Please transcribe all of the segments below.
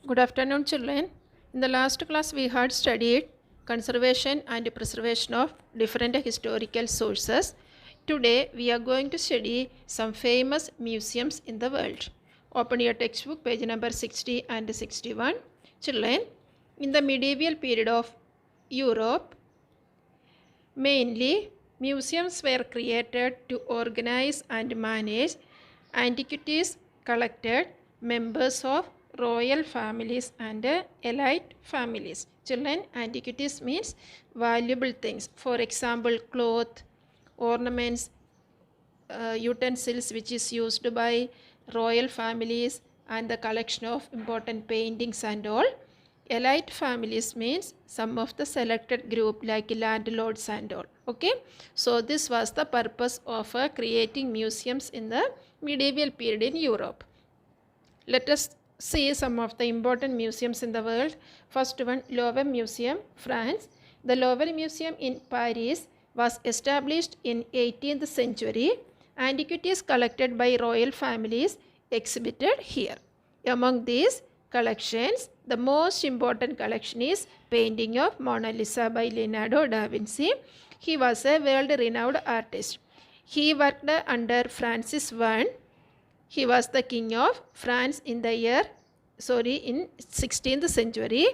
Good afternoon, children. In the last class, we had studied conservation and preservation of different historical sources. Today, we are going to study some famous museums in the world. Open your textbook, page number 60 and 61. Children, in the medieval period of Europe, mainly museums were created to organize and manage antiquities collected members of royal families and elite families. Children, antiquities means valuable things. For example, cloth, ornaments, utensils which is used by royal families, and the collection of important paintings and all. Elite families means some of the selected group like landlords and all. Okay, so this was the purpose of creating museums in the medieval period in Europe. Let us see some of the important museums in the world. First one, Louvre Museum, France. The Louvre Museum in Paris was established in 18th century. Antiquities collected by royal families exhibited here. Among these collections, the most important collection is painting of Mona Lisa by Leonardo da Vinci. He was a world-renowned artist. He worked under Francis I. He was the king of France in 16th century.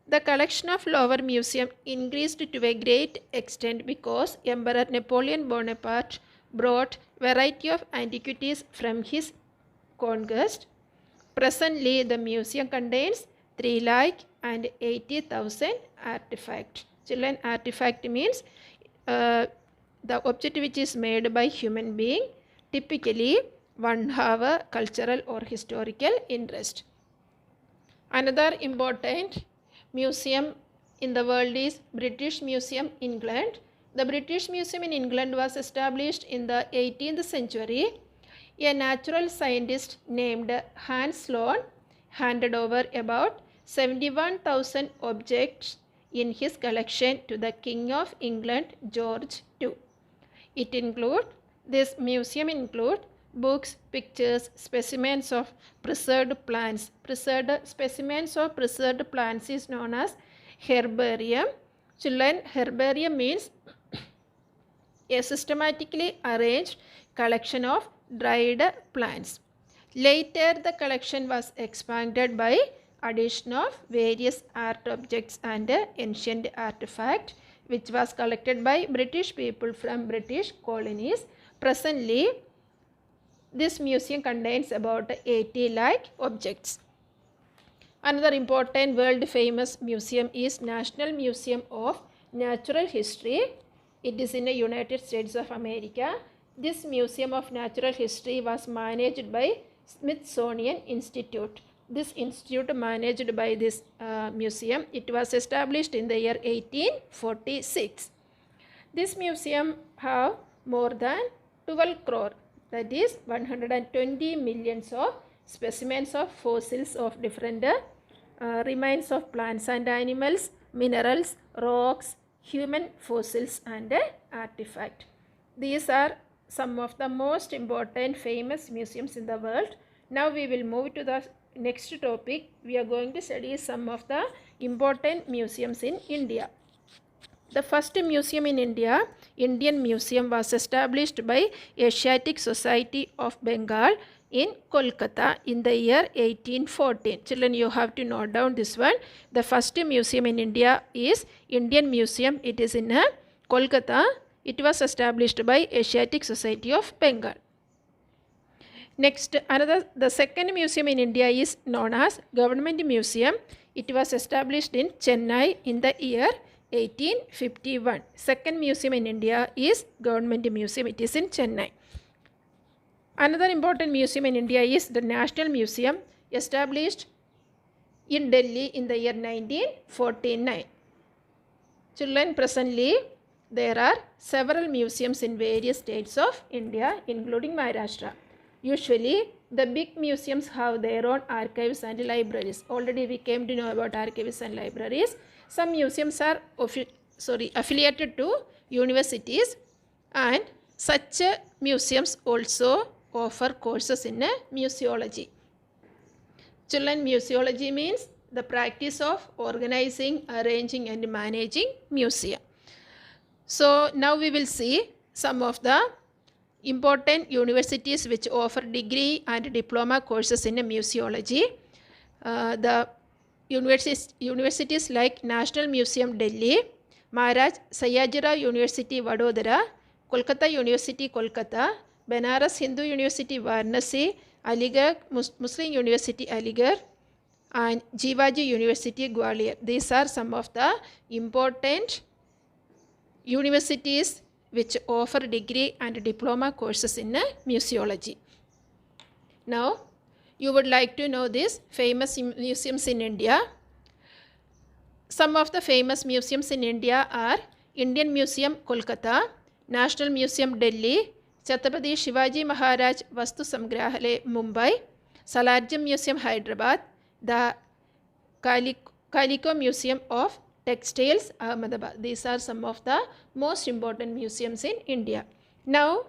The collection of Louvre Museum increased to a great extent because Emperor Napoleon Bonaparte brought variety of antiquities from his conquest. Presently, the museum contains 3,80,000 artifacts. Children, artifact means the object which is made by human being. Typically, one have a cultural or historical interest. Another important museum in the world is British Museum, England. The British Museum in England was established in the 18th century. A natural scientist named Hans Sloane handed over about 71,000 objects in his collection to the King of England, George II. This museum includes books, pictures, specimens of preserved plants. Preserved specimens of preserved plants is known as herbarium. Children, herbarium means a systematically arranged collection of dried plants. Later, the collection was expanded by addition of various art objects and ancient artifacts which was collected by British people from British colonies. Presently, this museum contains about 80 lakh objects. Another important world famous museum is National Museum of Natural History. It is in the United States of America. This Museum of Natural History was managed by Smithsonian Institute. This institute managed by this museum. It was established in the year 1846. This museum have more than 12 crore, that is 120 millions of specimens of fossils of different remains of plants and animals, minerals, rocks, human fossils and artifacts. These are some of the most important famous museums in the world. Now we will move to the next topic. We are going to study some of the important museums in India. The first museum in India, Indian Museum, was established by Asiatic Society of Bengal in Kolkata in the year 1814. Children, you have to note down this one. The first museum in India is Indian Museum. It is in Kolkata. It was established by Asiatic Society of Bengal. Next, the second museum in India is known as Government Museum. It was established in Chennai in the year 1851. Second museum in India is Government Museum. It is in Chennai. Another important museum in India is the National Museum, established in Delhi in the year 1949. Children, presently there are several museums in various states of India, including Maharashtra. Usually, the big museums have their own archives and libraries. Already we came to know about archives and libraries. Some museums are affiliated to universities, and such museums also offer courses in museology. Children, museology means the practice of organizing, arranging and managing museum. So now we will see some of the important universities which offer degree and diploma courses in museology. The universities like National Museum Delhi, Maharaj Sayajirao University Vadodara, Kolkata University Kolkata, Banaras Hindu University Varanasi, Aligarh Muslim University Aligarh and Jivaji University Gwalior. These are some of the important universities which offer degree and diploma courses in museology. Now, you would like to know these famous museums in India. Some of the famous museums in India are Indian Museum Kolkata, National Museum Delhi, Chhatrapati Shivaji Maharaj Vastu Sangrahalaya Mumbai, Salarjung Museum Hyderabad, the Calico Museum of Textiles Ahmedabad. These are some of the most important museums in India. Now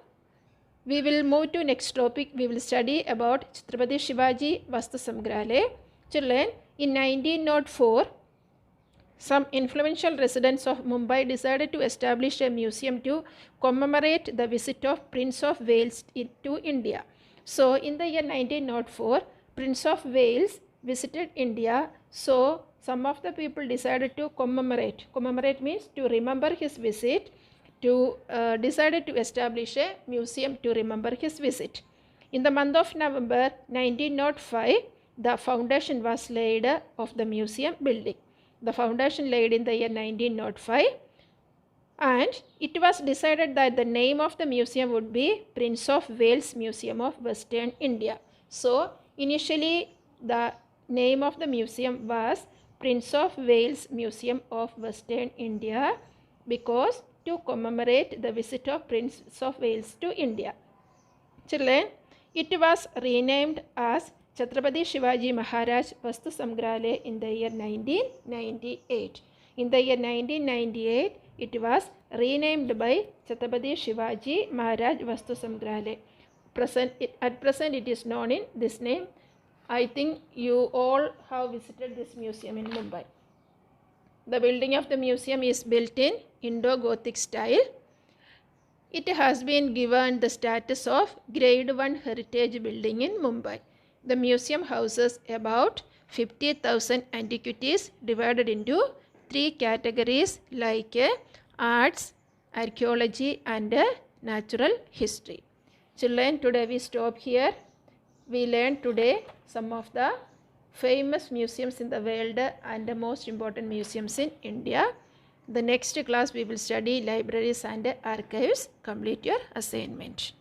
we will move to next topic. We will study about Chhatrapati Shivaji Vastu Sangrahalaya. Children, in 1904, some influential residents of Mumbai decided to establish a museum to commemorate the visit of Prince of Wales to India. So in the year 1904, Prince of Wales visited India. So some of the people decided to commemorate. Commemorate means to remember his visit, decided to establish a museum to remember his visit. In the month of November 1905, the foundation was laid of the museum building. The foundation laid in the year 1905, and it was decided that the name of the museum would be Prince of Wales Museum of Western India. So initially the name of the museum was Prince of Wales Museum of Western India because to commemorate the visit of Prince of Wales to India. Children, it was renamed as Chhatrapati Shivaji Maharaj Vastu Sangrahalaya in the year 1998. In the year 1998, it was renamed by Chhatrapati Shivaji Maharaj Vastu Sangrahalaya. At present, it is known in this name. I think you all have visited this museum in Mumbai. The building of the museum is built in Indo-Gothic style. It has been given the status of Grade 1 Heritage Building in Mumbai. The museum houses about 50,000 antiquities divided into 3 categories like arts, archaeology and natural history. Children, today we stop here. We learned today some of the famous museums in the world and the most important museums in India. The next class we will study libraries and archives. Complete your assignment.